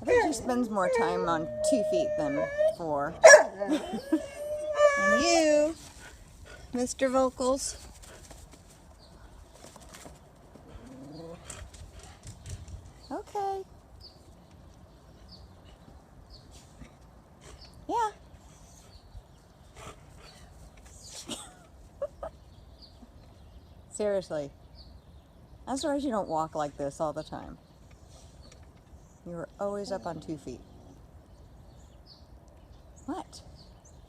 think he spends more time on 2 feet than 4. And you, Mr. Vocals. Okay. Yeah. Seriously. I'm surprised you don't walk like this all the time. You're always up on 2 feet. What?